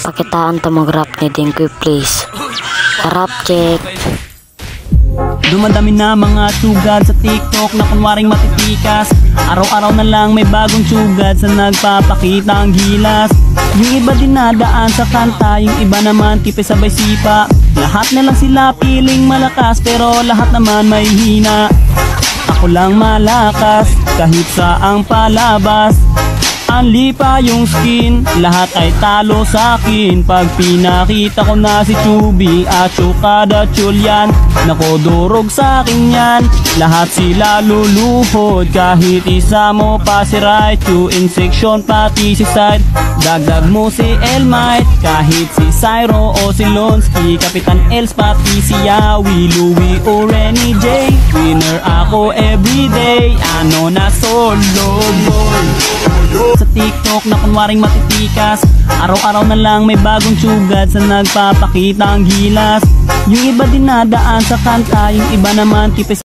Pakitaan to mag-rap ni Dingkoy please. Rap check. Dumadami na mga sugad sa TikTok na kunwaring matitikas. Araw-araw na lang may bagong sugad sa nagpapakita ang gilas. Yung iba din nadaan sa kanta, yung iba naman tipis sabay sipa. Lahat na lang sila piling malakas pero lahat naman may hina. Ako lang malakas kahit saang palabas. Anli pa yung skin, lahat ay talo sa akin. Pag pinakita ko na si Chubby at Chukada Chulyan, nako durog sa akin yan. Lahat sila luluhod, kahit isa mo pa si Raichu. In section pati si Side, dagdag mo si Elmite. Kahit si Cyro o si Lonsky, Kapitan Els pati si Yawi, Louie o Renny J. Winner ako everyday, ano na solo boy. Sa TikTok na kunwaring matitikas, araw-araw na lang may bagong sugad sa nagpapakita ang gilas. Yung iba din nadaan sa kanta, yung iba naman tipis